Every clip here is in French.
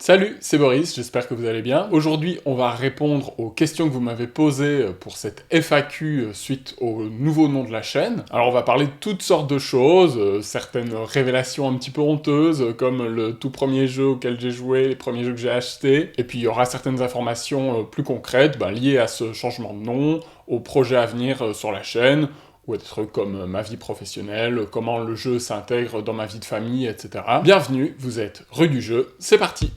Salut, c'est Boris, j'espère que vous allez bien. Aujourd'hui, on va répondre aux questions que vous m'avez posées pour cette FAQ suite au nouveau nom de la chaîne. Alors on va parler de toutes sortes de choses, certaines révélations un petit peu honteuses, comme le tout premier jeu auquel j'ai joué, les premiers jeux que j'ai achetés, et puis il y aura certaines informations plus concrètes liées à ce changement de nom, aux projets à venir sur la chaîne, ou à des trucs comme ma vie professionnelle, comment le jeu s'intègre dans ma vie de famille, etc. Bienvenue, vous êtes Rue du Jeu, c'est parti!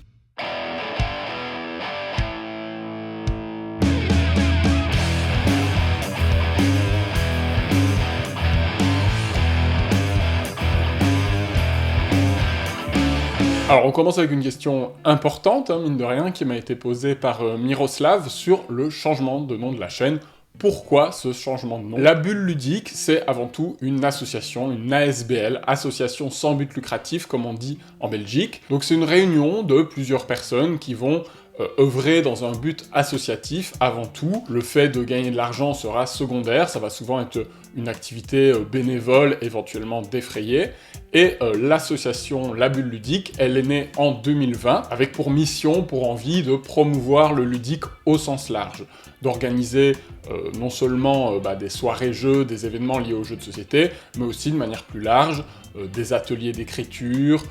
Alors on commence avec une question importante, mine de rien, qui m'a été posée par Miroslav sur le changement de nom de la chaîne. Pourquoi ce changement de nom? La Bulle Ludique, c'est avant tout une association, une ASBL, association sans but lucratif, comme on dit en Belgique. Donc c'est une réunion de plusieurs personnes qui vont œuvrer dans un but associatif avant tout. Le fait de gagner de l'argent sera secondaire, ça va souvent être une activité bénévole, éventuellement défrayée. Et l'association La Bulle Ludique, elle est née en 2020, avec pour mission, pour envie de promouvoir le ludique au sens large, d'organiser non seulement des soirées-jeux, des événements liés aux jeux de société, mais aussi de manière plus large, des ateliers d'écriture,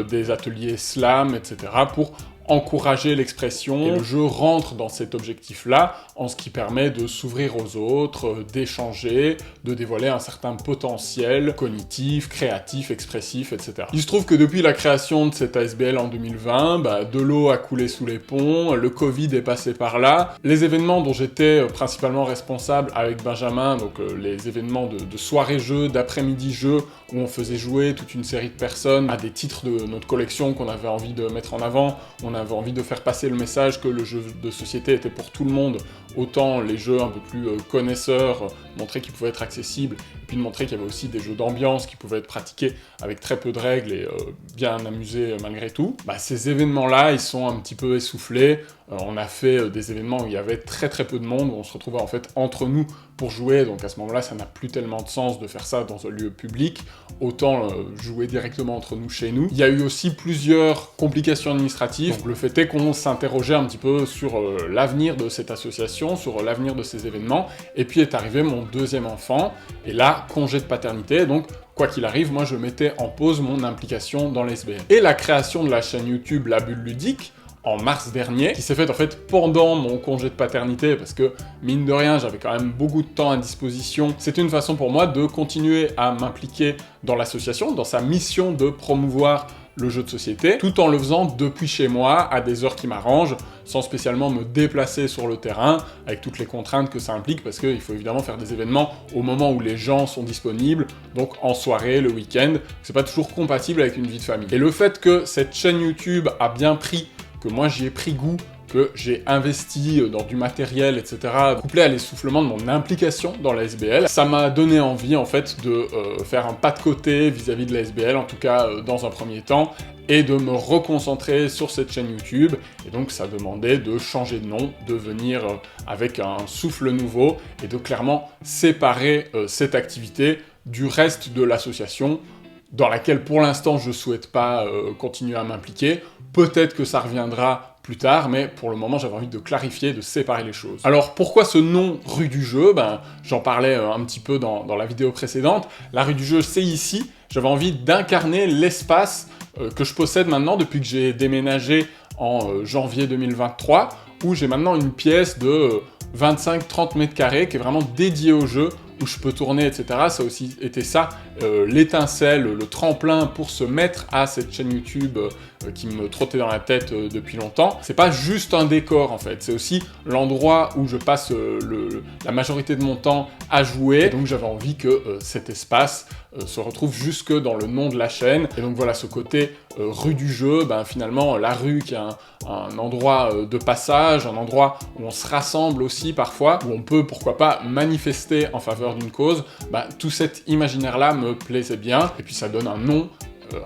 des ateliers slam, etc., pour encourager l'expression. Et le jeu rentre dans cet objectif-là, en ce qui permet de s'ouvrir aux autres, d'échanger, de dévoiler un certain potentiel cognitif, créatif, expressif, etc. Il se trouve que depuis la création de cette ASBL en 2020, de l'eau a coulé sous les ponts, le Covid est passé par là. Les événements dont j'étais principalement responsable avec Benjamin, donc les événements de soirée-jeux, d'après-midi-jeux, où on faisait jouer toute une série de personnes à des titres de notre collection qu'on avait envie de mettre en avant, on avait envie de faire passer le message que le jeu de société était pour tout le monde, autant les jeux un peu plus connaisseurs, montrer qu'ils pouvaient être accessibles, et puis de montrer qu'il y avait aussi des jeux d'ambiance qui pouvaient être pratiqués avec très peu de règles et bien amusés malgré tout. Ces événements-là, ils sont un petit peu essoufflés. On a fait des événements où il y avait très peu de monde, où on se retrouvait en fait entre nous pour jouer, donc à ce moment-là, ça n'a plus tellement de sens de faire ça dans un lieu public, autant jouer directement entre nous chez nous. Il y a eu aussi plusieurs complications administratives, donc le fait est qu'on s'interrogeait un petit peu sur l'avenir de cette association, sur l'avenir de ces événements, et puis est arrivé mon deuxième enfant, et là, congé de paternité, donc quoi qu'il arrive, moi je mettais en pause mon implication dans l'SBL. Et la création de la chaîne YouTube La Bulle Ludique, en mars dernier, qui s'est faite en fait pendant mon congé de paternité, parce que, mine de rien, j'avais quand même beaucoup de temps à disposition. C'était une façon pour moi de continuer à m'impliquer dans l'association, dans sa mission de promouvoir le jeu de société, tout en le faisant depuis chez moi, à des heures qui m'arrangent, sans spécialement me déplacer sur le terrain, avec toutes les contraintes que ça implique, parce qu'il faut évidemment faire des événements au moment où les gens sont disponibles, donc en soirée, le week-end, c'est pas toujours compatible avec une vie de famille. Et le fait que cette chaîne YouTube a bien pris, que moi j'y ai pris goût, que j'ai investi dans du matériel, etc., couplé à l'essoufflement de mon implication dans la SBL, ça m'a donné envie, en fait, de faire un pas de côté vis-à-vis de la SBL, en tout cas dans un premier temps, et de me reconcentrer sur cette chaîne YouTube, et donc ça demandait de changer de nom, de venir avec un souffle nouveau, et de clairement séparer cette activité du reste de l'association, dans laquelle pour l'instant je souhaite pas continuer à m'impliquer. Peut-être que ça reviendra plus tard, mais pour le moment j'avais envie de clarifier, de séparer les choses. Alors pourquoi ce nom Rue du Jeu? J'en parlais un petit peu dans la vidéo précédente. La Rue du Jeu, c'est ici. J'avais envie d'incarner l'espace que je possède maintenant depuis que j'ai déménagé en janvier 2023, où j'ai maintenant une pièce de 25-30 mètres carrés qui est vraiment dédiée au jeu, où je peux tourner, etc. Ça a aussi été ça, l'étincelle, le tremplin pour se mettre à cette chaîne YouTube qui me trottait dans la tête depuis longtemps. C'est pas juste un décor en fait, c'est aussi l'endroit où je passe la majorité de mon temps à jouer. Et donc j'avais envie que cet espace se retrouve jusque dans le nom de la chaîne. Et donc voilà, ce côté rue du jeu, finalement la rue qui est un endroit de passage, un endroit où on se rassemble aussi parfois, où on peut pourquoi pas manifester en faveur d'une cause, tout cet imaginaire-là me plaisait bien, et puis ça donne un nom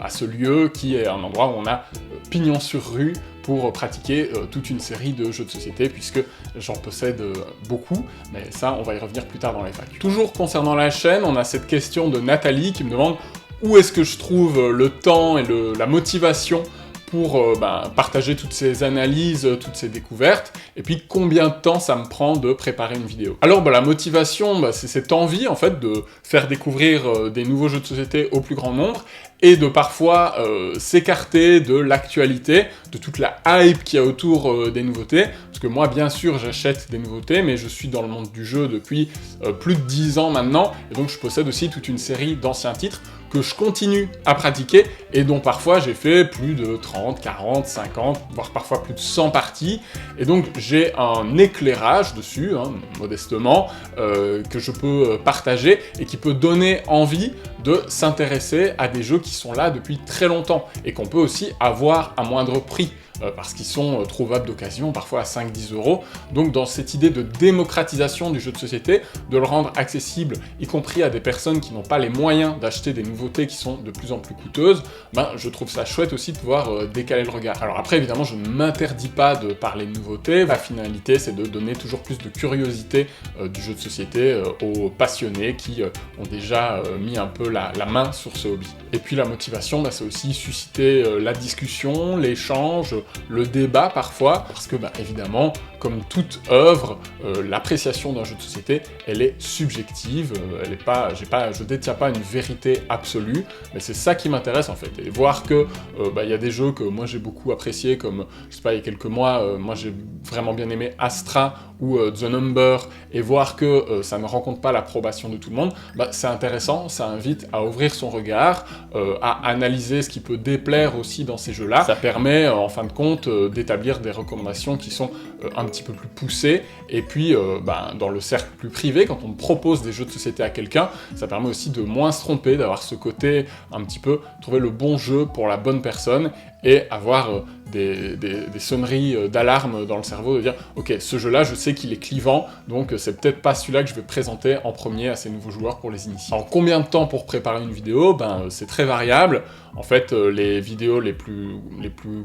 à ce lieu qui est un endroit où on a pignon sur rue pour pratiquer toute une série de jeux de société, puisque j'en possède beaucoup, mais ça on va y revenir plus tard dans les FAQ. Toujours concernant la chaîne, on a cette question de Nathalie qui me demande où est-ce que je trouve le temps et la motivation pour partager toutes ces analyses, toutes ces découvertes, et puis combien de temps ça me prend de préparer une vidéo. Alors la motivation, c'est cette envie en fait de faire découvrir des nouveaux jeux de société au plus grand nombre, et de parfois s'écarter de l'actualité, de toute la hype qu'il y a autour des nouveautés, parce que moi bien sûr j'achète des nouveautés, mais je suis dans le monde du jeu depuis plus de 10 ans maintenant, et donc je possède aussi toute une série d'anciens titres que je continue à pratiquer, et dont parfois j'ai fait plus de 30, 40, 50, voire parfois plus de 100 parties, et donc j'ai un éclairage dessus, modestement, que je peux partager, et qui peut donner envie de s'intéresser à des jeux qui sont là depuis très longtemps, et qu'on peut aussi avoir à moindre prix, parce qu'ils sont trouvables d'occasion, parfois à 5-10 €. Donc dans cette idée de démocratisation du jeu de société, de le rendre accessible, y compris à des personnes qui n'ont pas les moyens d'acheter des nouveautés qui sont de plus en plus coûteuses, je trouve ça chouette aussi de pouvoir décaler le regard. Alors après, évidemment, je ne m'interdis pas de parler de nouveautés, la finalité c'est de donner toujours plus de curiosité du jeu de société aux passionnés qui ont déjà mis un peu la main sur ce hobby. Et puis la motivation, c'est aussi susciter la discussion, l'échange, le débat parfois, parce que évidemment, comme toute œuvre, l'appréciation d'un jeu de société, elle est subjective, je détiens pas une vérité absolue, mais c'est ça qui m'intéresse en fait, et voir que y a des jeux que moi j'ai beaucoup appréciés, comme, je sais pas, il y a quelques mois, moi j'ai vraiment bien aimé Astra ou The Number, et voir que ça ne rencontre pas l'approbation de tout le monde, c'est intéressant, ça invite à ouvrir son regard, à analyser ce qui peut déplaire aussi dans ces jeux-là. Ça permet, en fin de compte, d'établir des recommandations qui sont un petit peu plus poussées, et puis dans le cercle plus privé, quand on propose des jeux de société à quelqu'un, ça permet aussi de moins se tromper, d'avoir ce côté un petit peu, trouver le bon jeu pour la bonne personne, et avoir des sonneries d'alarme dans le cerveau, de dire « Ok, ce jeu-là, je sais qu'il est clivant, donc c'est peut-être pas celui-là que je vais présenter en premier à ces nouveaux joueurs pour les initier. » Alors combien de temps pour préparer une vidéo? C'est très variable. En fait, les vidéos les plus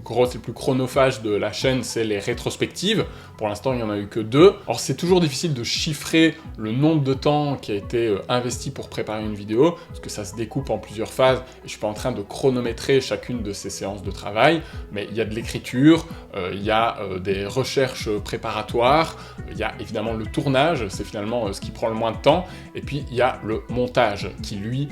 grosses, les plus chronophages de la chaîne, c'est les rétrospectives. Pour l'instant, il n'y en a eu que 2. Alors c'est toujours difficile de chiffrer le nombre de temps qui a été investi pour préparer une vidéo, parce que ça se découpe en plusieurs phases, et je suis pas en train de chronométrer chacune de ces séances de travail, mais il y a de l'écriture, il y a des recherches préparatoires, il y a évidemment le tournage, c'est finalement ce qui prend le moins de temps, et puis il y a le montage, qui lui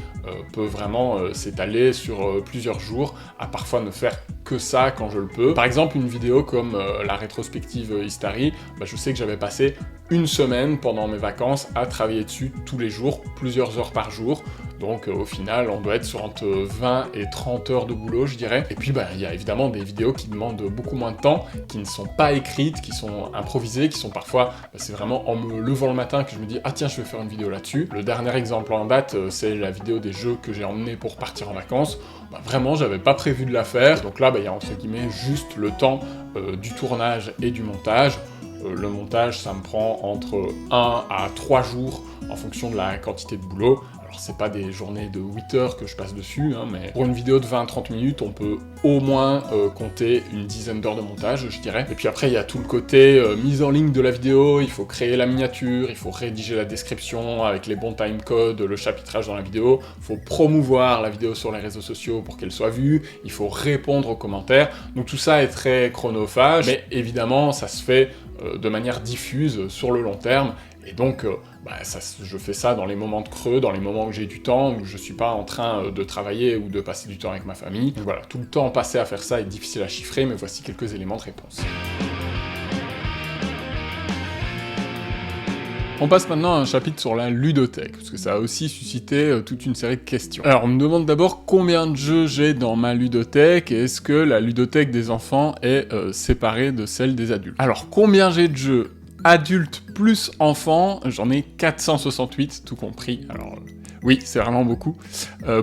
peut vraiment s'étaler sur plusieurs jours, à parfois ne faire que ça quand je le peux. Par exemple, une vidéo comme la rétrospective Istari, je sais que j'avais passé une semaine pendant mes vacances à travailler dessus tous les jours, plusieurs heures par jour. Donc au final, on doit être sur entre 20 et 30 heures de boulot, je dirais. Et puis il y a évidemment des vidéos qui demandent beaucoup moins de temps, qui ne sont pas écrites, qui sont improvisées, qui sont parfois, c'est vraiment en me levant le matin que je me dis « Ah tiens, je vais faire une vidéo là-dessus ». Le dernier exemple en date, c'est la vidéo des jeux que j'ai emmenés pour partir en vacances. Vraiment, j'avais pas prévu de la faire. Donc là, il y a entre guillemets juste le temps du tournage et du montage. Le montage, ça me prend entre 1 à 3 jours en fonction de la quantité de boulot. Alors c'est pas des journées de 8 heures que je passe dessus, mais pour une vidéo de 20-30 minutes, on peut au moins compter une dizaine d'heures de montage, je dirais. Et puis après, il y a tout le côté mise en ligne de la vidéo, il faut créer la miniature, il faut rédiger la description avec les bons timecodes, le chapitrage dans la vidéo, il faut promouvoir la vidéo sur les réseaux sociaux pour qu'elle soit vue, il faut répondre aux commentaires. Donc tout ça est très chronophage, mais évidemment, ça se fait de manière diffuse sur le long terme, et donc je fais ça dans les moments de creux, dans les moments où j'ai du temps, où je suis pas en train de travailler ou de passer du temps avec ma famille. Donc voilà, tout le temps passé à faire ça est difficile à chiffrer, mais voici quelques éléments de réponse. On passe maintenant à un chapitre sur la ludothèque, parce que ça a aussi suscité toute une série de questions. Alors on me demande d'abord combien de jeux j'ai dans ma ludothèque, et est-ce que la ludothèque des enfants est séparée de celle des adultes. Alors combien j'ai de jeux adultes plus enfants, j'en ai 468 tout compris, alors oui, c'est vraiment beaucoup.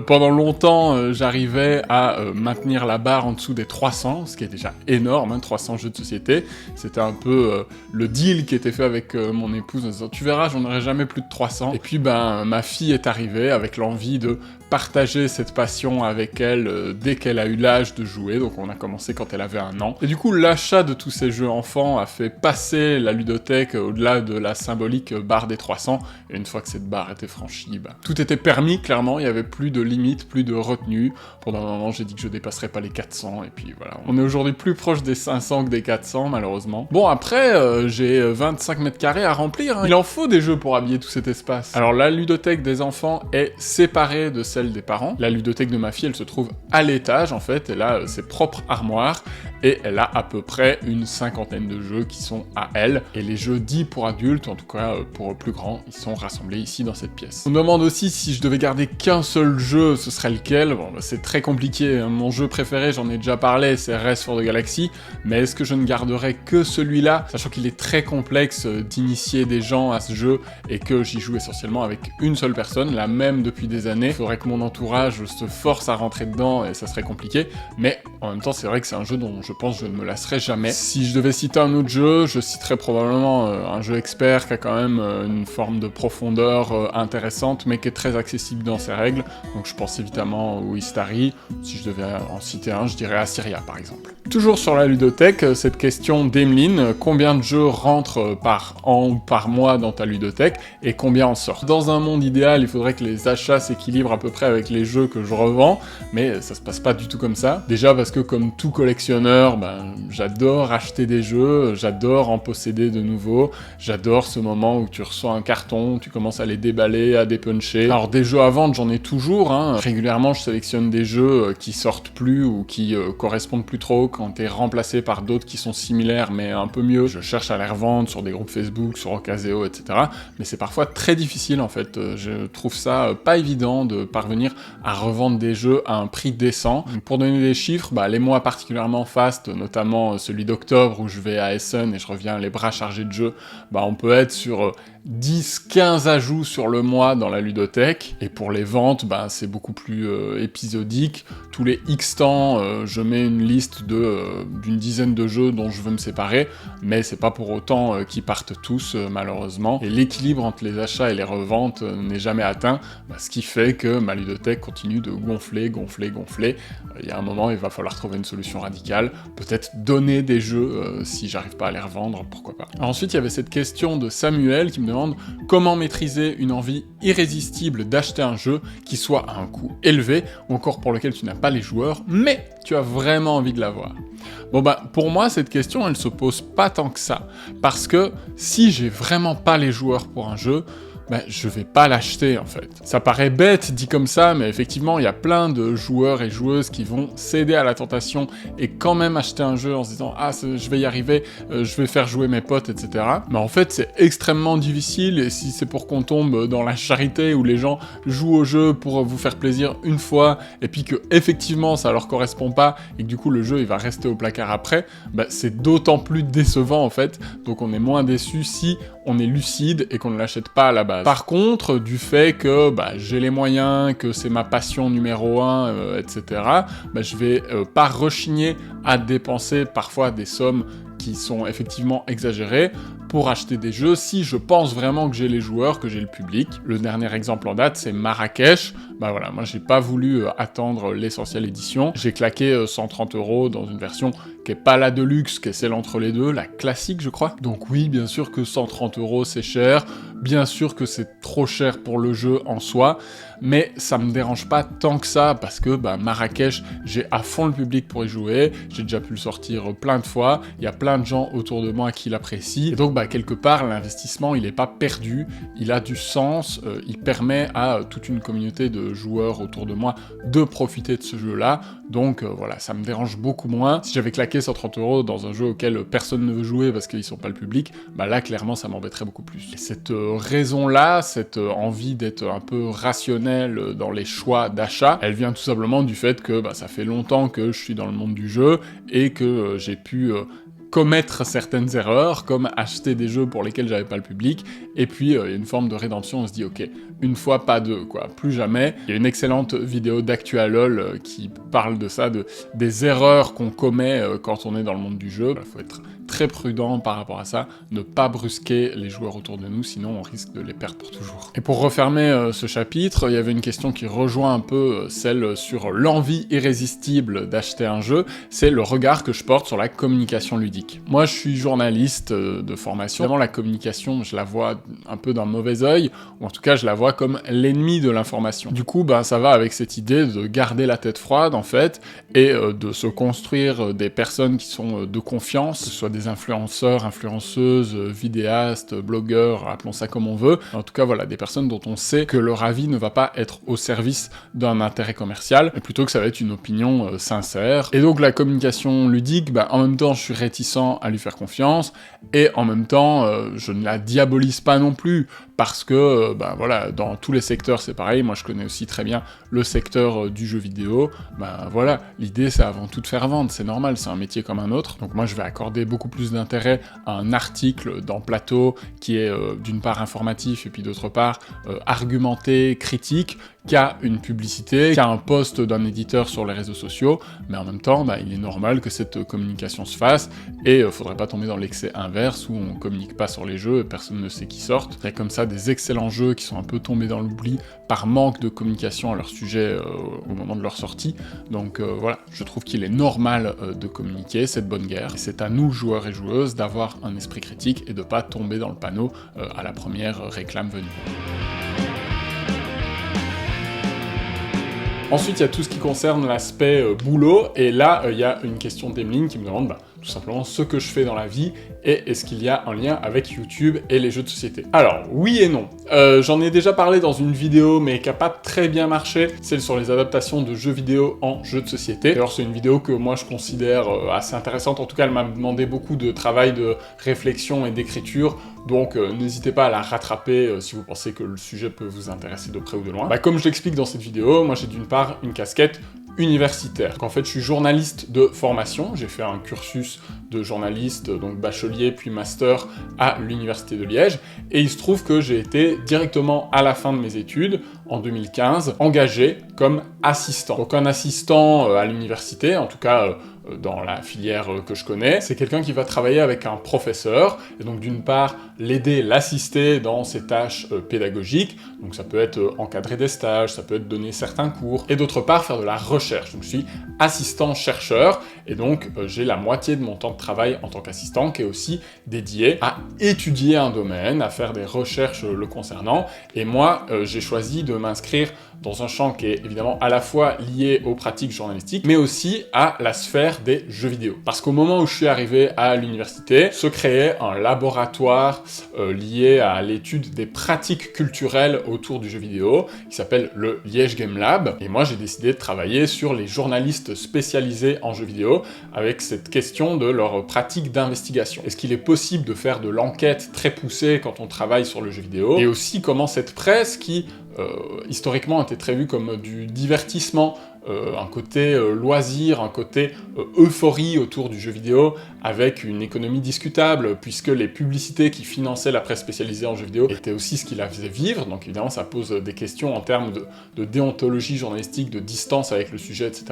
Pendant longtemps, j'arrivais à maintenir la barre en dessous des 300, ce qui est déjà énorme, 300 jeux de société. C'était un peu le deal qui était fait avec mon épouse en disant « Tu verras, j'en aurai jamais plus de 300 ». Et puis ma fille est arrivée avec l'envie de partager cette passion avec elle dès qu'elle a eu l'âge de jouer, donc on a commencé quand elle avait 1 an. Et du coup, l'achat de tous ces jeux enfants a fait passer la ludothèque au-delà de la symbolique barre des 300, et une fois que cette barre était franchie, tout était c'était permis, clairement, il y avait plus de limites, plus de retenue. Pendant un moment, j'ai dit que je dépasserais pas les 400, et puis voilà. On est aujourd'hui plus proche des 500 que des 400, malheureusement. Bon, après, j'ai 25 mètres carrés à remplir, hein. Il en faut des jeux pour habiller tout cet espace. Alors, la ludothèque des enfants est séparée de celle des parents. La ludothèque de ma fille, elle se trouve à l'étage, en fait. Elle a ses propres armoires, et elle a à peu près une cinquantaine de jeux qui sont à elle. Et les jeux dits pour adultes, en tout cas pour plus grands, ils sont rassemblés ici dans cette pièce. On me demande aussi si je devais garder qu'un seul jeu, ce serait lequel. Bon, bah, c'est très compliqué. Mon jeu préféré, j'en ai déjà parlé, c'est Race for the Galaxy. Mais est-ce que je ne garderais que celui-là, sachant qu'il est très complexe d'initier des gens à ce jeu et que j'y joue essentiellement avec une seule personne, la même depuis des années. Il faudrait que mon entourage se force à rentrer dedans et ça serait compliqué. Mais en même temps, c'est vrai que c'est un jeu dont je pense que je ne me lasserai jamais. Si je devais citer un autre jeu, je citerais probablement un jeu expert qui a quand même une forme de profondeur intéressante, mais qui est très accessible dans ses règles. Donc je pense évidemment au Istari. Si je devais en citer un, je dirais Assyria par exemple. Toujours sur la ludothèque, cette question d'Emeline, combien de jeux rentrent par an ou par mois dans ta ludothèque et combien en sortent? Dans un monde idéal, il faudrait que les achats s'équilibrent à peu près avec les jeux que je revends, mais ça se passe pas du tout comme ça. Déjà parce que comme tout collectionneur, j'adore acheter des jeux, j'adore en posséder de nouveaux, j'adore ce moment où tu reçois un carton, tu commences à les déballer, à dépuncher. Alors des jeux à vendre, j'en ai toujours, hein. Régulièrement je sélectionne des jeux qui sortent plus ou qui correspondent plus trop, quand t'es remplacé par d'autres qui sont similaires mais un peu mieux. Je cherche à les revendre sur des groupes Facebook, sur Ocaseo, etc. Mais c'est parfois très difficile en fait. Je trouve ça pas évident de parvenir à revendre des jeux à un prix décent. Pour donner des chiffres, les mois particulièrement fast, notamment celui d'octobre où je vais à Essen et je reviens les bras chargés de jeux, on peut être sur 10-15 ajouts sur le mois dans la ludothèque, et pour les ventes, c'est beaucoup plus épisodique. Tous les X temps, je mets une liste d'une dizaine de jeux dont je veux me séparer, mais c'est pas pour autant qu'ils partent tous, malheureusement. Et l'équilibre entre les achats et les reventes n'est jamais atteint, ce qui fait que ma ludothèque continue de gonfler. Il y a un moment, il va falloir trouver une solution radicale, peut-être donner des jeux si j'arrive pas à les revendre, pourquoi pas. Alors ensuite, il y avait cette question de Samuel qui me demande comment maîtriser une envie irrésistible d'acheter un jeu qui soit à un coût élevé, ou encore pour lequel tu n'as pas les joueurs, mais tu as vraiment envie de l'avoir. Pour moi, cette question, elle se pose pas tant que ça, parce que si j'ai vraiment pas les joueurs pour un jeu, je vais pas l'acheter en fait. Ça paraît bête dit comme ça, mais effectivement, il y a plein de joueurs et joueuses qui vont céder à la tentation et quand même acheter un jeu en se disant « Ah, je vais y arriver, je vais faire jouer mes potes, etc. » Mais en fait, c'est extrêmement difficile, et si c'est pour qu'on tombe dans la charité où les gens jouent au jeu pour vous faire plaisir une fois, et puis que effectivement ça leur correspond pas, et que du coup le jeu il va rester au placard après, c'est d'autant plus décevant en fait, donc on est moins déçu si on est lucide et qu'on ne l'achète pas à la base. Par contre, du fait que j'ai les moyens, que c'est ma passion numéro 1, etc., je vais pas rechigner à dépenser parfois des sommes qui sont effectivement exagérées pour acheter des jeux si je pense vraiment que j'ai les joueurs, que j'ai le public. Le dernier exemple en date, c'est Marrakech. Moi j'ai pas voulu attendre l'Essentiel Édition. J'ai claqué 130 € dans une version qui est pas la Deluxe, qui est celle entre les deux, la classique je crois. Donc oui, bien sûr que 130 € c'est cher, bien sûr que c'est trop cher pour le jeu en soi, mais ça me dérange pas tant que ça, parce que Marrakech, j'ai à fond le public pour y jouer, j'ai déjà pu le sortir plein de fois, il y a plein de gens autour de moi qui l'apprécient, et donc quelque part l'investissement il est pas perdu, il a du sens, il permet à toute une communauté de joueurs autour de moi de profiter de ce jeu-là, donc voilà, ça me dérange beaucoup moins. Si j'avais claqué 130 € dans un jeu auquel personne ne veut jouer parce qu'ils sont pas le public, là clairement ça m'embêterait beaucoup plus. Et cette raison-là, cette envie d'être un peu rationnel dans les choix d'achat, elle vient tout simplement du fait que ça fait longtemps que je suis dans le monde du jeu et que j'ai pu commettre certaines erreurs, comme acheter des jeux pour lesquels j'avais pas le public, et puis il y a une forme de rédemption, on se dit ok, une fois pas deux, quoi, plus jamais. Il y a une excellente vidéo d'ActuaLOL qui parle de ça, des erreurs qu'on commet quand on est dans le monde du jeu. Il faut être très prudent par rapport à ça, ne pas brusquer les joueurs autour de nous, sinon on risque de les perdre pour toujours. Et pour refermer ce chapitre, il y avait une question qui rejoint un peu celle sur l'envie irrésistible d'acheter un jeu, c'est le regard que je porte sur la communication ludique. Moi, je suis journaliste de formation. Évidemment, la communication, je la vois un peu d'un mauvais œil, ou en tout cas, je la vois comme l'ennemi de l'information. Du coup, ça va avec cette idée de garder la tête froide, en fait, et de se construire des personnes qui sont de confiance, que ce soit des influenceurs, influenceuses, vidéastes, blogueurs, appelons ça comme on veut. En tout cas, voilà, des personnes dont on sait que leur avis ne va pas être au service d'un intérêt commercial, mais plutôt que ça va être une opinion sincère. Et donc la communication ludique, en même temps je suis réticent à lui faire confiance, et en même temps je ne la diabolise pas non plus, parce que voilà, dans tous les secteurs c'est pareil. Moi je connais aussi très bien le secteur du jeu vidéo. Voilà, l'idée c'est avant tout de faire vendre, c'est normal, c'est un métier comme un autre. Donc moi je vais accorder beaucoup plus d'intérêt à un article dans Plateau qui est d'une part informatif et puis d'autre part argumenté, critique, qu'à une publicité, qu'à un post d'un éditeur sur les réseaux sociaux, mais en même temps, il est normal que cette communication se fasse, et faudrait pas tomber dans l'excès inverse, où on communique pas sur les jeux, et personne ne sait qui sortent. Il y a comme ça des excellents jeux qui sont un peu tombés dans l'oubli par manque de communication à leur sujet au moment de leur sortie, donc voilà, je trouve qu'il est normal de communiquer, c'est de bonne guerre, et c'est à nous, joueurs et joueuses, d'avoir un esprit critique, et de pas tomber dans le panneau à la première réclame venue. Ensuite, il y a tout ce qui concerne l'aspect boulot, et là, il y a une question d'Emeline qui me demande tout simplement ce que je fais dans la vie, et est-ce qu'il y a un lien avec YouTube et les jeux de société. Alors, oui et non. J'en ai déjà parlé dans une vidéo, mais qui n'a pas très bien marché, celle sur les adaptations de jeux vidéo en jeux de société. D'ailleurs, c'est une vidéo que moi je considère assez intéressante, en tout cas elle m'a demandé beaucoup de travail de réflexion et d'écriture, donc n'hésitez pas à la rattraper si vous pensez que le sujet peut vous intéresser de près ou de loin. Comme je l'explique dans cette vidéo, moi j'ai d'une part une casquette universitaire. Donc en fait, je suis journaliste de formation, j'ai fait un cursus de journaliste, donc bachelier puis master à l'université de Liège, et il se trouve que j'ai été directement à la fin de mes études, en 2015, engagé comme assistant. Donc un assistant à l'université, en tout cas dans la filière que je connais, c'est quelqu'un qui va travailler avec un professeur, et donc d'une part l'aider, l'assister dans ses tâches pédagogiques, donc ça peut être encadrer des stages, ça peut être donner certains cours, et d'autre part faire de la recherche. Donc je suis assistant-chercheur, et donc j'ai la moitié de mon temps de travail en tant qu'assistant qui est aussi dédié à étudier un domaine, à faire des recherches le concernant, et moi j'ai choisi de m'inscrire dans un champ qui est évidemment à la fois lié aux pratiques journalistiques, mais aussi à la sphère des jeux vidéo. Parce qu'au moment où je suis arrivé à l'université, se créait un laboratoire lié à l'étude des pratiques culturelles autour du jeu vidéo, qui s'appelle le Liège Game Lab, et moi j'ai décidé de travailler sur les journalistes spécialisés en jeux vidéo, avec cette question de leur pratique d'investigation. Est-ce qu'il est possible de faire de l'enquête très poussée quand on travaille sur le jeu vidéo, et aussi comment cette presse qui historiquement était très vue comme du divertissement, un côté loisir, un côté euphorie autour du jeu vidéo, avec une économie discutable, puisque les publicités qui finançaient la presse spécialisée en jeux vidéo étaient aussi ce qui la faisait vivre, donc évidemment ça pose des questions en termes de déontologie journalistique, de distance avec le sujet, etc.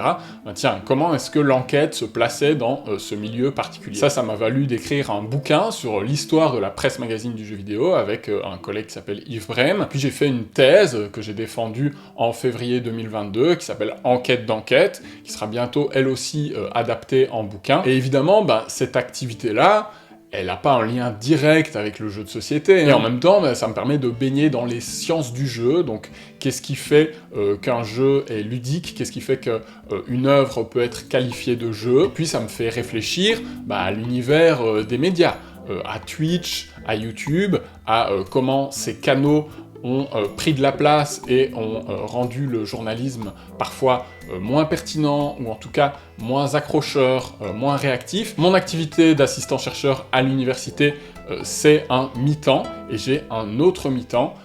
Tiens, comment est-ce que l'enquête se plaçait dans ce milieu particulier? Ça m'a valu d'écrire un bouquin sur l'histoire de la presse magazine du jeu vidéo, avec un collègue qui s'appelle Yves Brem, puis j'ai fait une thèse que j'ai défendue en février 2022, qui s'appelle Enquête d'enquête, qui sera bientôt elle aussi adaptée en bouquin. Et évidemment, cette activité-là, elle n'a pas un lien direct avec le jeu de société, et en même temps, ça me permet de baigner dans les sciences du jeu, donc qu'est-ce qui fait qu'un jeu est ludique, qu'est-ce qui fait qu'une œuvre peut être qualifiée de jeu, et puis ça me fait réfléchir à l'univers des médias, à Twitch, à YouTube, à comment ces canaux ont pris de la place et ont rendu le journalisme parfois moins pertinent, ou en tout cas moins accrocheur, moins réactif. Mon activité d'assistant-chercheur à l'université, c'est un mi-temps, et j'ai un autre mi-temps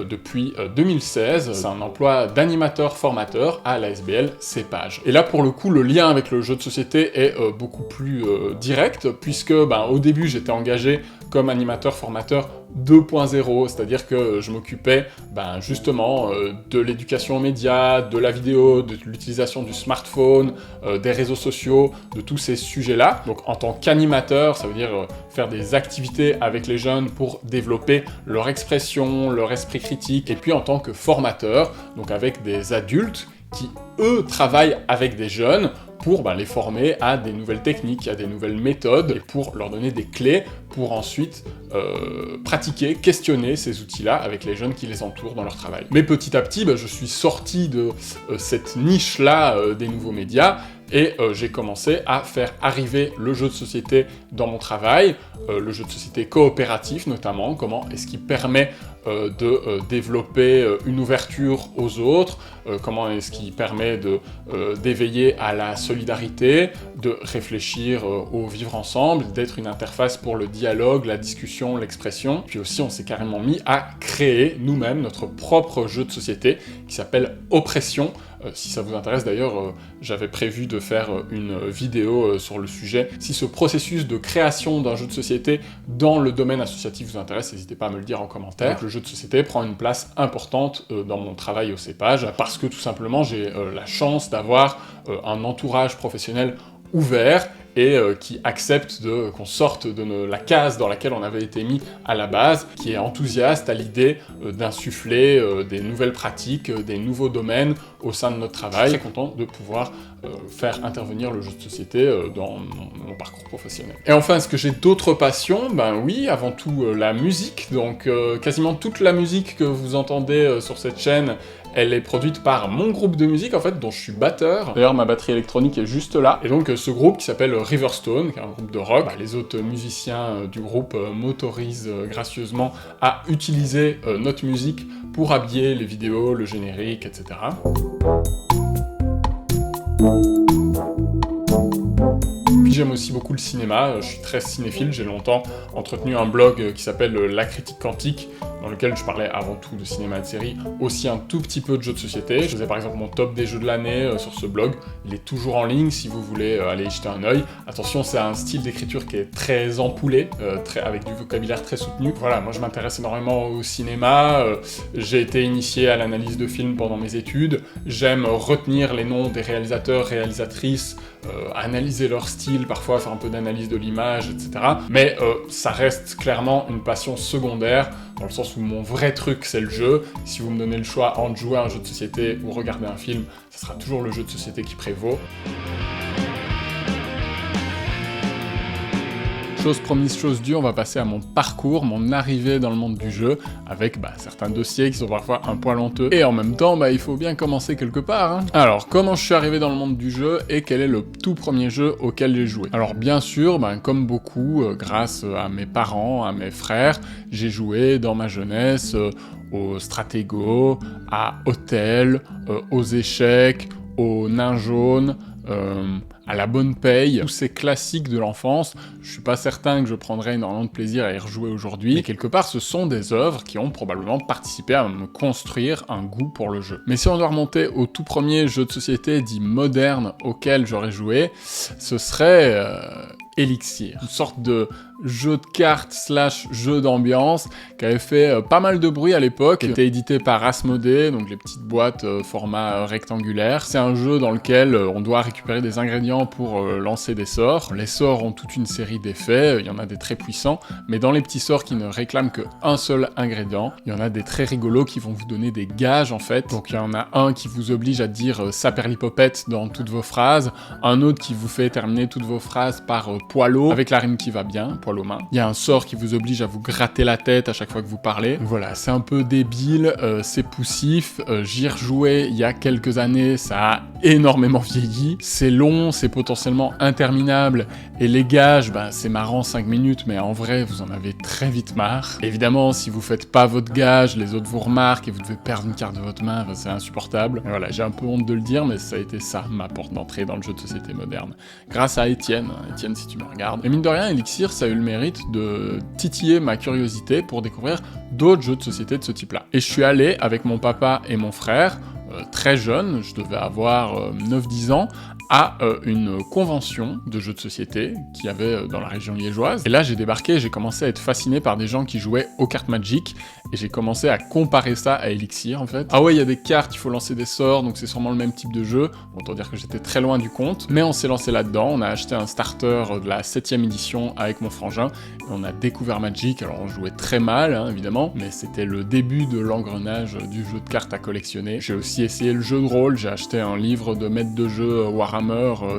depuis 2016, c'est un emploi d'animateur-formateur à l'ASBL CEPAGE. Et là, pour le coup, le lien avec le jeu de société est beaucoup plus direct, puisque au début, j'étais engagé comme animateur formateur 2.0, c'est-à-dire que je m'occupais justement de l'éducation aux médias, de la vidéo, de l'utilisation du smartphone, des réseaux sociaux, de tous ces sujets-là. Donc en tant qu'animateur, ça veut dire faire des activités avec les jeunes pour développer leur expression, leur esprit critique, et puis en tant que formateur, donc avec des adultes qui, eux, travaillent avec des jeunes pour les former à des nouvelles techniques, à des nouvelles méthodes, et pour leur donner des clés pour ensuite pratiquer, questionner ces outils-là avec les jeunes qui les entourent dans leur travail. Mais petit à petit, je suis sorti de cette niche-là des nouveaux médias, et j'ai commencé à faire arriver le jeu de société dans mon travail, le jeu de société coopératif notamment, comment est-ce qu'il permet de développer une ouverture aux autres, comment est-ce qu'il permet d'éveiller à la solidarité, de réfléchir au vivre ensemble, d'être une interface pour le dialogue, la discussion, l'expression. Puis aussi, on s'est carrément mis à créer nous-mêmes notre propre jeu de société qui s'appelle Oppression. Si ça vous intéresse d'ailleurs, j'avais prévu de faire une vidéo sur le sujet. Si ce processus de création d'un jeu de société dans le domaine associatif vous intéresse, n'hésitez pas à me le dire en commentaire. Donc, le jeu de société prend une place importante dans mon travail au Cépage, parce que tout simplement j'ai la chance d'avoir un entourage professionnel ouvert et qui accepte qu'on sorte de la case dans laquelle on avait été mis à la base, qui est enthousiaste à l'idée d'insuffler des nouvelles pratiques, des nouveaux domaines au sein de notre travail. Je suis très content de pouvoir faire intervenir le jeu de société dans mon parcours professionnel. Et enfin, est-ce que j'ai d'autres passions? Oui, avant tout la musique, donc quasiment toute la musique que vous entendez sur cette chaîne, elle est produite par mon groupe de musique, en fait, dont je suis batteur. D'ailleurs, ma batterie électronique est juste là. Et donc, ce groupe qui s'appelle Riverstone, qui est un groupe de rock, les autres musiciens du groupe m'autorisent gracieusement à utiliser notre musique pour habiller les vidéos, le générique, etc. Puis j'aime aussi beaucoup le cinéma, je suis très cinéphile, j'ai longtemps entretenu un blog qui s'appelle La Critique Quantique, dans lequel je parlais avant tout de cinéma et de séries, aussi un tout petit peu de jeux de société. Je faisais par exemple mon top des jeux de l'année sur ce blog, il est toujours en ligne si vous voulez aller y jeter un œil. Attention, c'est un style d'écriture qui est très empoulé, avec du vocabulaire très soutenu. Voilà, moi je m'intéresse énormément au cinéma, j'ai été initié à l'analyse de films pendant mes études, j'aime retenir les noms des réalisateurs, réalisatrices, analyser leur style, parfois faire un peu d'analyse de l'image, etc. Mais ça reste clairement une passion secondaire, dans le sens où mon vrai truc c'est le jeu. Si vous me donnez le choix entre jouer à un jeu de société ou regarder un film, ça sera toujours le jeu de société qui prévaut. Chose promise, chose due, on va passer à mon parcours, mon arrivée dans le monde du jeu, avec certains dossiers qui sont parfois un poil honteux, et en même temps, il faut bien commencer quelque part. Alors, comment je suis arrivé dans le monde du jeu, et quel est le tout premier jeu auquel j'ai joué? Alors bien sûr, comme beaucoup, grâce à mes parents, à mes frères, j'ai joué dans ma jeunesse au Stratego, à Hôtel, aux échecs, aux nains jaunes, à la bonne paye, tous ces classiques de l'enfance. Je suis pas certain que je prendrais énormément de plaisir à y rejouer aujourd'hui, mais quelque part ce sont des œuvres qui ont probablement participé à me construire un goût pour le jeu. Mais si on doit remonter au tout premier jeu de société dit moderne auquel j'aurais joué, ce serait Elixir, une sorte de jeu de cartes / jeu d'ambiance qui avait fait pas mal de bruit à l'époque, qui était édité par Asmodée, donc les petites boîtes format rectangulaire. C'est un jeu dans lequel on doit récupérer des ingrédients pour lancer des sorts. Les sorts ont toute une série d'effets, il y en a des très puissants, mais dans les petits sorts qui ne réclament qu'un seul ingrédient, il y en a des très rigolos qui vont vous donner des gages en fait. Donc il y en a un qui vous oblige à dire saperlipopette dans toutes vos phrases, un autre qui vous fait terminer toutes vos phrases par poilot, avec la rime qui va bien, poil aux mains. Il y a un sort qui vous oblige à vous gratter la tête à chaque fois que vous parlez. Voilà, c'est un peu débile, c'est poussif, j'y ai rejoué il y a quelques années, ça a énormément vieilli, c'est long, c'est potentiellement interminable, et les gages, c'est marrant 5 minutes, mais en vrai, vous en avez très vite marre. Évidemment, si vous faites pas votre gage, les autres vous remarquent et vous devez perdre une carte de votre main, c'est insupportable. Et voilà, j'ai un peu honte de le dire, mais ça a été ça, ma porte d'entrée dans le jeu de société moderne. Grâce à Étienne, si tu me regardes. Et mine de rien, Elixir, ça a eu le mérite de titiller ma curiosité pour découvrir d'autres jeux de société de ce type-là. Et je suis allé avec mon papa et mon frère, très jeune, je devais avoir 9-10 ans, à une convention de jeux de société qu'il y avait dans la région liégeoise. Et là, j'ai débarqué et j'ai commencé à être fasciné par des gens qui jouaient aux cartes Magic, et j'ai commencé à comparer ça à Elixir, en fait. Ah ouais, il y a des cartes, il faut lancer des sorts, donc c'est sûrement le même type de jeu. Autant dire que j'étais très loin du compte, mais on s'est lancé là-dedans, on a acheté un starter de la 7ème édition avec mon frangin, et on a découvert Magic. Alors on jouait très mal, hein, évidemment, mais c'était le début de l'engrenage du jeu de cartes à collectionner. J'ai aussi essayé le jeu de rôle, j'ai acheté un livre de maître de jeu Warhammer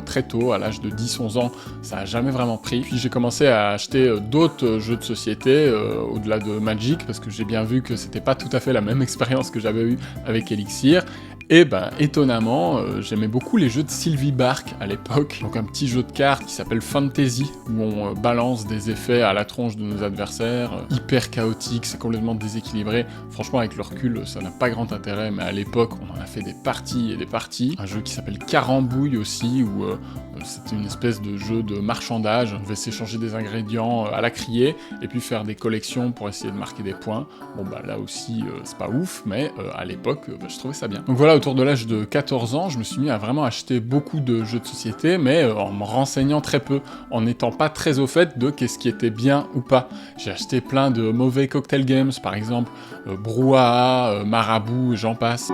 très tôt, à l'âge de 10-11 ans, ça a jamais vraiment pris. Puis j'ai commencé à acheter d'autres jeux de société, au-delà de Magic, parce que j'ai bien vu que c'était pas tout à fait la même expérience que j'avais eue avec Elixir. Et ben, étonnamment, j'aimais beaucoup les jeux de Sylvie Bark à l'époque. Donc un petit jeu de cartes qui s'appelle Fantasy, où on balance des effets à la tronche de nos adversaires, hyper chaotique, c'est complètement déséquilibré. Franchement, avec le recul, ça n'a pas grand intérêt, mais à l'époque, on en a fait des parties et des parties. Un jeu qui s'appelle Carambouille aussi, où c'était une espèce de jeu de marchandage. On devait s'échanger des ingrédients à la criée, et puis faire des collections pour essayer de marquer des points. Bon bah là aussi, c'est pas ouf, mais à l'époque, je trouvais ça bien. Donc voilà, autour de l'âge de 14 ans, je me suis mis à vraiment acheter beaucoup de jeux de société, mais en me renseignant très peu, en n'étant pas très au fait de qu'est-ce qui était bien ou pas. J'ai acheté plein de mauvais cocktail games, par exemple, Brouhaha, Marabout, j'en passe.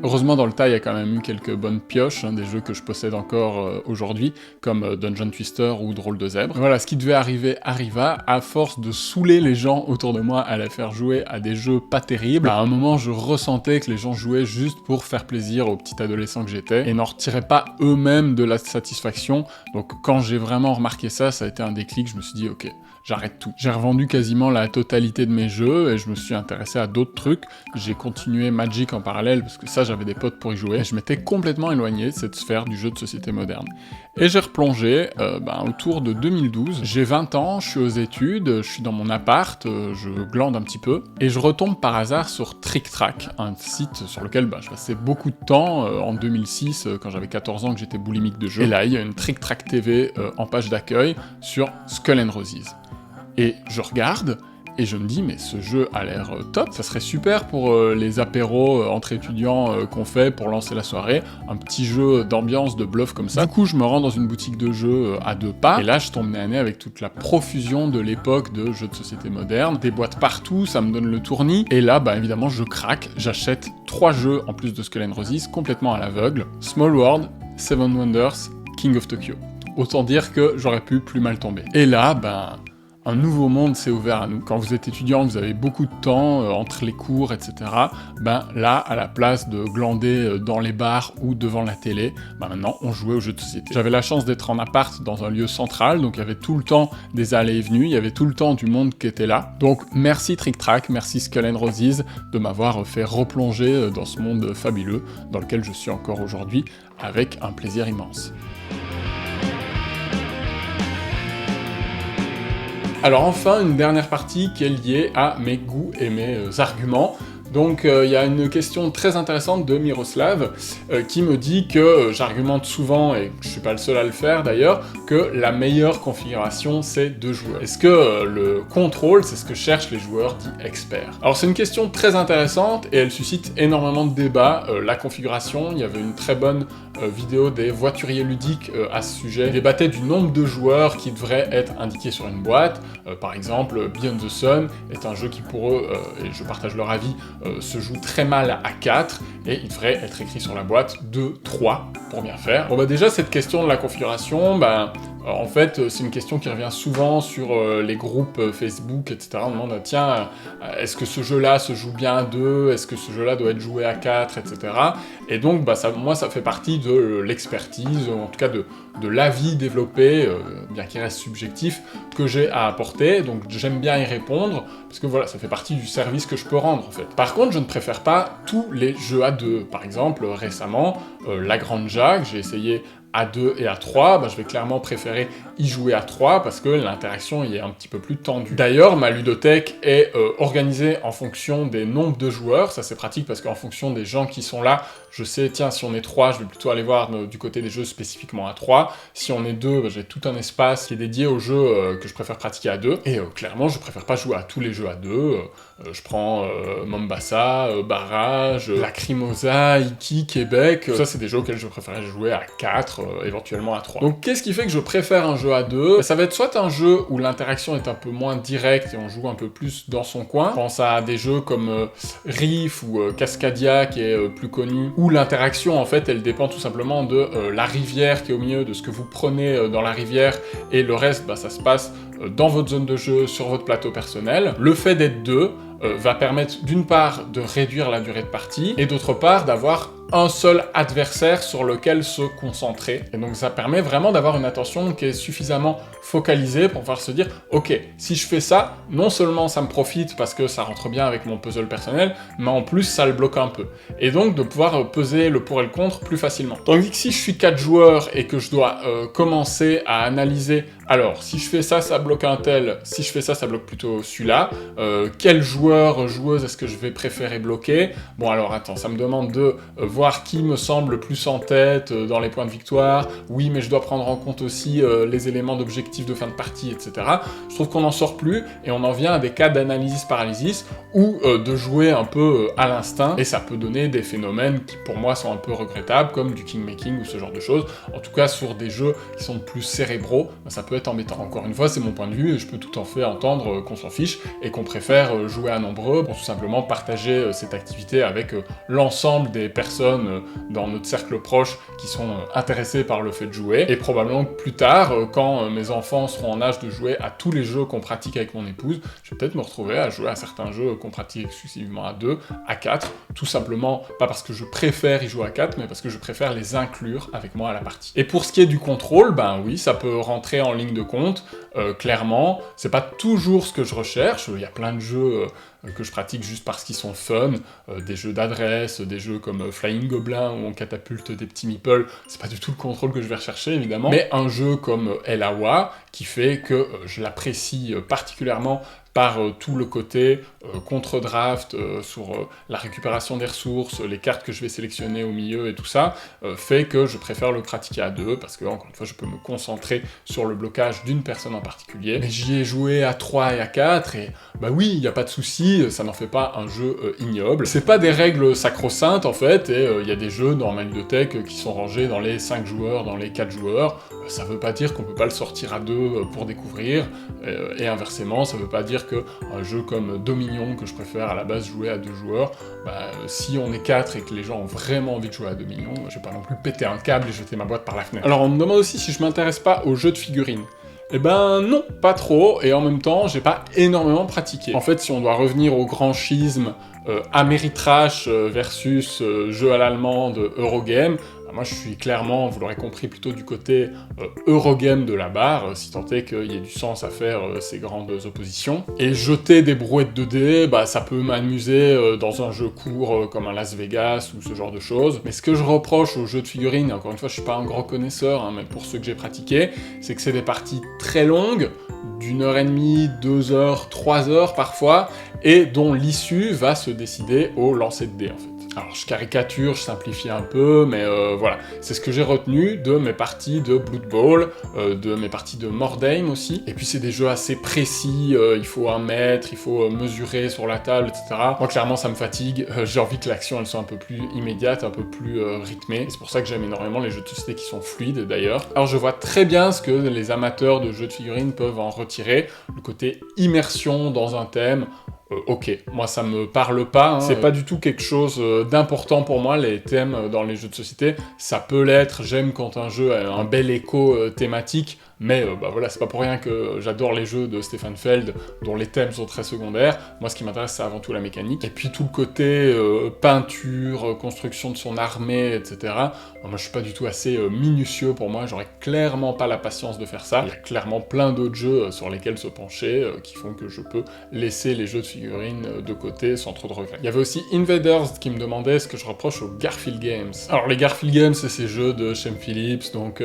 Heureusement, dans le tas, il y a quand même eu quelques bonnes pioches, hein, des jeux que je possède encore aujourd'hui, comme Dungeon Twister ou Drôle de Zèbre. Voilà, ce qui devait arriver arriva, à force de saouler les gens autour de moi à les faire jouer à des jeux pas terribles. À un moment, je ressentais que les gens jouaient juste pour faire plaisir aux petits adolescents que j'étais, et n'en retiraient pas eux-mêmes de la satisfaction. Donc quand j'ai vraiment remarqué ça, ça a été un déclic, je me suis dit, ok, j'arrête tout. J'ai revendu quasiment la totalité de mes jeux, et je me suis intéressé à d'autres trucs. J'ai continué Magic en parallèle, parce que ça, j'avais des potes pour y jouer, et je m'étais complètement éloigné de cette sphère du jeu de société moderne. Et j'ai replongé autour de 2012. J'ai 20 ans, je suis aux études, je suis dans mon appart, je glande un petit peu, et je retombe par hasard sur Trick Track, un site sur lequel je passais beaucoup de temps en 2006, quand j'avais 14 ans, que j'étais boulimique de jeux. Et là, il y a une Trick Track TV en page d'accueil sur Skull and Roses. Et je regarde, et je me dis, mais ce jeu a l'air top, ça serait super pour les apéros entre étudiants qu'on fait pour lancer la soirée, un petit jeu d'ambiance, de bluff comme ça. Du coup, je me rends dans une boutique de jeux à 2 pas, et là, je tombe nez à nez avec toute la profusion de l'époque de jeux de société moderne, des boîtes partout, ça me donne le tournis, et là, évidemment, je craque, j'achète 3 jeux en plus de Skull and Roses, complètement à l'aveugle, Small World, Seven Wonders, King of Tokyo. Autant dire que j'aurais pu plus mal tomber. Et là, un nouveau monde s'est ouvert à nous. Quand vous êtes étudiant, vous avez beaucoup de temps entre les cours, etc. Là, à la place de glander dans les bars ou devant la télé, maintenant, on jouait aux jeux de société. J'avais la chance d'être en appart dans un lieu central, donc il y avait tout le temps des allées et venues, il y avait tout le temps du monde qui était là. Donc merci Trick Track, merci Skull and Roses de m'avoir fait replonger dans ce monde fabuleux, dans lequel je suis encore aujourd'hui, avec un plaisir immense. Alors enfin, une dernière partie qui est liée à mes goûts et mes arguments. Donc il y a une question très intéressante de Miroslav qui me dit que j'argumente souvent, et je suis pas le seul à le faire d'ailleurs, que la meilleure configuration c'est 2 joueurs. Est-ce que le contrôle c'est ce que cherchent les joueurs dits experts? Alors c'est une question très intéressante et elle suscite énormément de débats. La configuration, il y avait une très bonne vidéo des voituriers ludiques à ce sujet. Ils débattaient du nombre de joueurs qui devraient être indiqués sur une boîte. Par exemple, Beyond the Sun est un jeu qui pour eux, et je partage leur avis, se joue très mal à 4, et il devrait être écrit sur la boîte 2, 3 pour bien faire. Bon déjà cette question de la configuration, en fait c'est une question qui revient souvent sur les groupes Facebook, etc. On demande tiens, est-ce que ce jeu-là se joue bien à 2, est-ce que ce jeu-là doit être joué à 4, etc. Et donc moi ça fait partie de l'expertise, en tout cas de l'avis développé, bien qu'il reste subjectif, que j'ai à apporter, donc j'aime bien y répondre, parce que voilà, ça fait partie du service que je peux rendre en fait. Par contre, je ne préfère pas tous les jeux à 2. Par exemple, récemment, La Grande Jack, j'ai essayé à 2 et à 3, je vais clairement préférer y jouer à 3 parce que l'interaction y est un petit peu plus tendue. D'ailleurs, ma ludothèque est organisée en fonction des nombres de joueurs, ça c'est pratique parce qu'en fonction des gens qui sont là, je sais, tiens, si on est 3, je vais plutôt aller voir du côté des jeux spécifiquement à 3. Si on est 2, j'ai tout un espace qui est dédié aux jeux que je préfère pratiquer à 2. Et clairement, je préfère pas jouer à tous les jeux à 2. Je prends Mombasa, Barrage, Lacrimosa, Iki, Québec. Ça, c'est des jeux auxquels je préférais jouer à 4, éventuellement à 3. Donc, qu'est-ce qui fait que je préfère un jeu à 2 ? Ça va être soit un jeu où l'interaction est un peu moins directe et on joue un peu plus dans son coin. Je pense à des jeux comme Riff ou Cascadia, qui est plus connu, où l'interaction, en fait, elle dépend tout simplement de la rivière qui est au milieu, de ce que vous prenez dans la rivière, et le reste, ça se passe dans votre zone de jeu, sur votre plateau personnel. Le fait d'être 2 va permettre d'une part de réduire la durée de partie, et d'autre part d'avoir un seul adversaire sur lequel se concentrer. Et donc ça permet vraiment d'avoir une attention qui est suffisamment focalisée pour pouvoir se dire « Ok, si je fais ça, non seulement ça me profite parce que ça rentre bien avec mon puzzle personnel, mais en plus ça le bloque un peu. » Et donc de pouvoir peser le pour et le contre plus facilement. Tandis que si je suis 4 joueurs et que je dois commencer à analyser « Alors, si je fais ça, ça bloque un tel, si je fais ça, ça bloque plutôt celui-là. Quel joueur, joueuse est-ce que je vais préférer bloquer ?» Bon alors attends, ça me demande de voir qui me semble plus en tête dans les points de victoire. Oui, mais je dois prendre en compte aussi les éléments d'objectif de fin de partie, etc. Je trouve qu'on n'en sort plus et on en vient à des cas d'analysis-paralysis ou de jouer un peu à l'instinct, et ça peut donner des phénomènes qui pour moi sont un peu regrettables, comme du kingmaking ou ce genre de choses. En tout cas, sur des jeux qui sont plus cérébraux, ça peut être embêtant. Encore une fois, c'est mon point de vue et je peux tout en fait entendre qu'on s'en fiche et qu'on préfère jouer à nombreux pour tout simplement partager cette activité avec l'ensemble des personnes dans notre cercle proche qui sont intéressées par le fait de jouer. Et probablement que plus tard, quand mes enfants seront en âge de jouer à tous les jeux qu'on pratique avec mon épouse, je vais peut-être me retrouver à jouer à certains jeux qu'on pratique exclusivement à 2, à 4, tout simplement pas parce que je préfère y jouer à 4, mais parce que je préfère les inclure avec moi à la partie. Et pour ce qui est du contrôle, oui, ça peut rentrer en ligne de compte, clairement. C'est pas toujours ce que je recherche, il y a plein de jeux que je pratique juste parce qu'ils sont fun, des jeux d'adresse, des jeux comme Flying Goblin où on catapulte des petits meeples, c'est pas du tout le contrôle que je vais rechercher évidemment, mais un jeu comme Elawa qui fait que je l'apprécie particulièrement par tout le côté contre-draft sur la récupération des ressources, les cartes que je vais sélectionner au milieu et tout ça, fait que je préfère le pratiquer à 2, parce que, encore une fois, je peux me concentrer sur le blocage d'une personne en particulier. Mais j'y ai joué à 3 et à 4, et oui, il n'y a pas de souci, ça n'en fait pas un jeu ignoble. C'est pas des règles sacro-saintes, en fait, et il y a des jeux dans ma ludothèque qui sont rangés dans les 5 joueurs, dans les 4 joueurs. Ça veut pas dire qu'on peut pas le sortir à 2 pour découvrir, et inversement, ça veut pas dire qu'un jeu comme Dominion, que je préfère à la base jouer à 2 joueurs, si on est 4 et que les gens ont vraiment envie de jouer à Dominion, je vais pas non plus péter un câble et jeter ma boîte par la fenêtre. Alors on me demande aussi si je m'intéresse pas aux jeux de figurines. Eh non, pas trop, et en même temps, j'ai pas énormément pratiqué. En fait, si on doit revenir au grand schisme Ameritrash versus jeu à l'allemande Eurogame, moi je suis clairement, vous l'aurez compris, plutôt du côté Eurogame de la barre, si tant est qu'il y ait du sens à faire ces grandes oppositions. Et jeter des brouettes de dés, ça peut m'amuser dans un jeu court comme un Las Vegas ou ce genre de choses. Mais ce que je reproche aux jeux de figurines, et encore une fois je suis pas un gros connaisseur, mais pour ceux que j'ai pratiqués, c'est que c'est des parties très longues, d'1h30, 2 heures, 3 heures parfois, et dont l'issue va se décider au lancer de dés en fait. Alors je caricature, je simplifie un peu, mais voilà, c'est ce que j'ai retenu de mes parties de Blood Bowl, de mes parties de Mordheim aussi, et puis c'est des jeux assez précis, il faut 1 mètre, il faut mesurer sur la table, etc. Moi clairement ça me fatigue, j'ai envie que l'action elle soit un peu plus immédiate, un peu plus rythmée, et c'est pour ça que j'aime énormément les jeux de société qui sont fluides d'ailleurs. Alors je vois très bien ce que les amateurs de jeux de figurines peuvent en retirer, le côté immersion dans un thème. Ok, moi ça me parle pas, c'est pas du tout quelque chose d'important pour moi, les thèmes dans les jeux de société, ça peut l'être, j'aime quand un jeu a un bel écho thématique, mais voilà, c'est pas pour rien que j'adore les jeux de Stefan Feld, dont les thèmes sont très secondaires. Moi ce qui m'intéresse c'est avant tout la mécanique, et puis tout le côté peinture, construction de son armée, etc. Moi je suis pas du tout assez minutieux pour moi, j'aurais clairement pas la patience de faire ça. Il y a clairement plein d'autres jeux sur lesquels se pencher, qui font que je peux laisser les jeux de figurines de côté sans trop de regrets. Il y avait aussi Invaders qui me demandait ce que je reproche aux Garfield Games. Alors les Garfield Games, c'est ces jeux de Shem Phillips, donc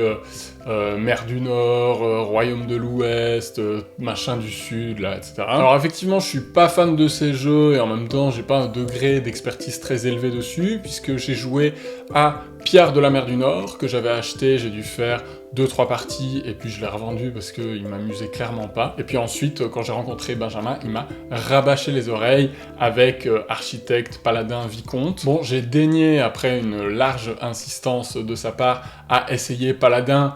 Mer du Nord, Royaume de l'Ouest, machin du Sud, là, etc. Alors effectivement, je suis pas fan de ces jeux, et en même temps, j'ai pas un degré d'expertise très élevé dessus, puisque j'ai joué à Pierre de la Mer du Nord, que j'avais acheté, j'ai dû faire 2-3 parties, et puis je l'ai revendu parce qu'il m'amusait clairement pas. Et puis ensuite, quand j'ai rencontré Benjamin, il m'a rabâché les oreilles avec Architecte, Paladin, Vicomte. Bon, j'ai daigné, après une large insistance de sa part, à essayer Paladin,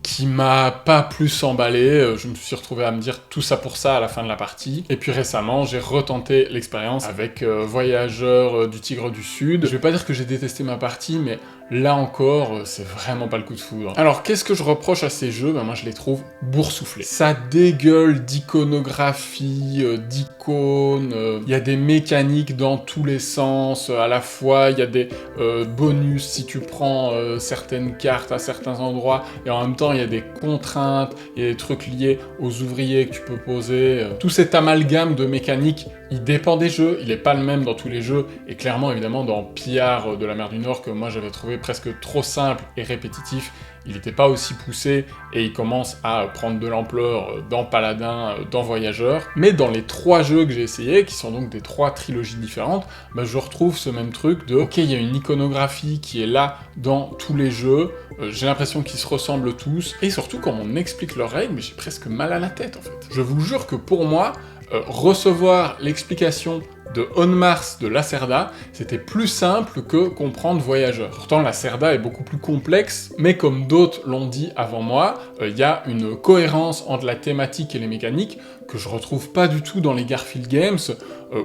qui m'a pas plus emballé. Je me suis retrouvé à me dire tout ça pour ça à la fin de la partie. Et puis récemment, j'ai retenté l'expérience avec Voyageur du Tigre du Sud. Je vais pas dire que j'ai détesté ma partie, mais là encore, c'est vraiment pas le coup de foudre. Alors, qu'est-ce que je reproche à ces jeux? Ben, moi, je les trouve boursouflés. Ça dégueule d'iconographie, d'icônes, il y a des mécaniques dans tous les sens, à la fois, il y a des bonus si tu prends certaines cartes à certains endroits, et en même temps, il y a des contraintes, il y a des trucs liés aux ouvriers que tu peux poser. Tout cet amalgame de mécaniques, il dépend des jeux, il est pas le même dans tous les jeux, et clairement, évidemment, dans Pillard de la Mer du Nord, que moi j'avais trouvé presque trop simple et répétitif, il n'était pas aussi poussé, et il commence à prendre de l'ampleur dans Paladin, dans Voyageur. Mais dans les 3 jeux que j'ai essayés, qui sont donc des 3 trilogies différentes, bah, je retrouve ce même truc de « Ok, il y a une iconographie qui est là dans tous les jeux, j'ai l'impression qu'ils se ressemblent tous, et surtout quand on explique leurs règles, mais j'ai presque mal à la tête en fait. » Je vous jure que pour moi, recevoir l'explication de On Mars de Lacerda, c'était plus simple que comprendre Voyageur. Pourtant, Lacerda est beaucoup plus complexe, mais comme d'autres l'ont dit avant moi, il y a une cohérence entre la thématique et les mécaniques que je retrouve pas du tout dans les Garfield Games,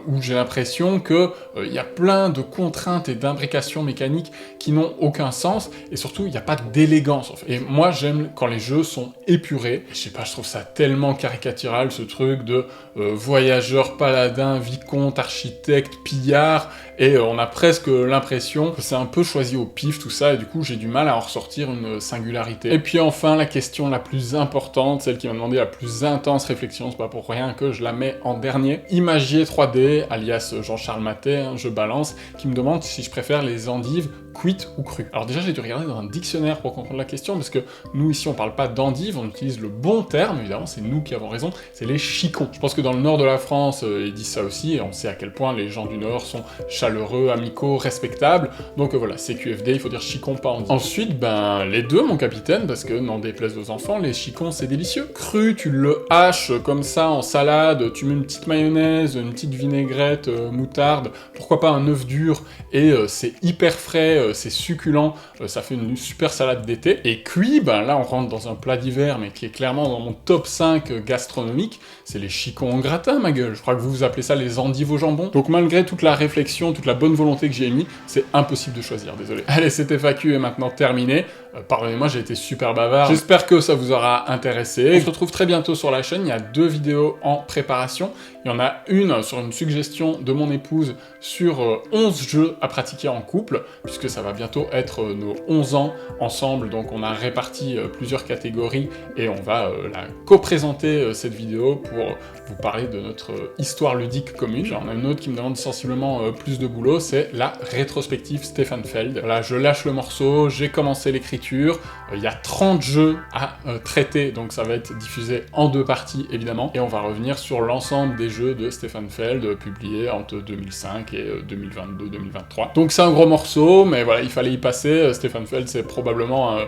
où j'ai l'impression que y a plein de contraintes et d'imbrications mécaniques qui n'ont aucun sens, et surtout, il n'y a pas d'élégance, en fait. Et moi, j'aime quand les jeux sont épurés. Je sais pas, je trouve ça tellement caricatural, ce truc de Voyageur, Paladin, Vicomte, Architecte, Pillard, et on a presque l'impression que c'est un peu choisi au pif, tout ça, et du coup, j'ai du mal à en ressortir une singularité. Et puis enfin, la question la plus importante, celle qui m'a demandé la plus intense réflexion, c'est pas pour rien que je la mets en dernier. Imagier 3D, alias Jean-Charles Matet, hein, je balance, qui me demande si je préfère les endives cuites ou crues. Alors déjà, j'ai dû regarder dans un dictionnaire pour comprendre la question, parce que nous, ici, on parle pas d'endives, on utilise le bon terme, évidemment, c'est nous qui avons raison, c'est les chicons. Je pense que dans le nord de la France, ils disent ça aussi, et on sait à quel point les gens du nord sont chaleureux, amicaux, respectables, donc voilà, CQFD, il faut dire chicon, pas endive. Ensuite, ben, les deux, mon capitaine, parce que, n'en déplaise aux enfants, les chicons, c'est délicieux. Cru, tu le haches comme ça, en salade, tu mets une petite mayonnaise, une petite vinaigrette, moutarde, pourquoi pas un œuf dur, et c'est hyper frais, c'est succulent, ça fait une super salade d'été. Et cuit, ben là on rentre dans un plat d'hiver, mais qui est clairement dans mon top 5 gastronomique, c'est les chicons en gratin, ma gueule. Je crois que vous appelez ça les endives au jambon. Donc malgré toute la réflexion, toute la bonne volonté que j'ai mis, c'est impossible de choisir, désolé. Allez, cette FAQ est maintenant terminée. Pardonnez-moi, j'ai été super bavard. J'espère que ça vous aura intéressé. On se retrouve très bientôt sur la chaîne, il y a 2 vidéos en préparation. Il y en a une sur une suggestion de mon épouse sur 11 jeux à pratiquer en couple, puisque ça va bientôt être nos 11 ans ensemble, donc on a réparti plusieurs catégories, et on va la co-présenter cette vidéo pour vous parler de notre histoire ludique commune. J'en ai une autre qui me demande sensiblement plus de boulot, c'est la rétrospective Stefan Feld. Voilà, je lâche le morceau, j'ai commencé l'écriture, il y a 30 jeux à traiter, donc ça va être diffusé en 2 parties évidemment, et on va revenir sur l'ensemble des jeux de Stefan Feld publiés entre 2005 et 2022-2023. Donc c'est un gros morceau, mais voilà, il fallait y passer. Stefan Feld, c'est probablement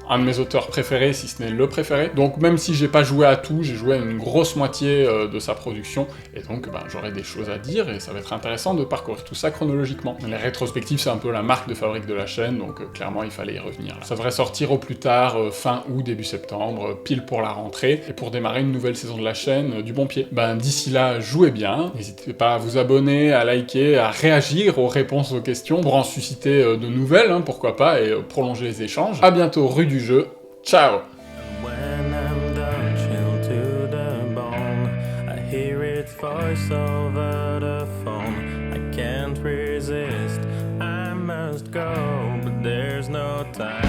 un de mes auteurs préférés, si ce n'est le préféré. Donc même si j'ai pas joué à tout, j'ai joué à une grosse moitié de sa production, et donc ben, j'aurai des choses à dire, et ça va être intéressant de parcourir tout ça chronologiquement. Les rétrospectives, c'est un peu la marque de fabrique de la chaîne, donc clairement il fallait y revenir. Là. Ça devrait sortir au plus tard, fin août, début septembre, pile pour la rentrée, et pour démarrer une nouvelle saison de la chaîne du bon pied. Ben d'ici là, jouez bien, n'hésitez pas à vous abonner, à liker, à réagir aux réponses aux questions, pour en susciter de nouvelles, hein, pourquoi pas, et prolonger les échanges. À bientôt, rue du jeu, ciao! Voice over the phone, I can't resist, I must go, but there's no time.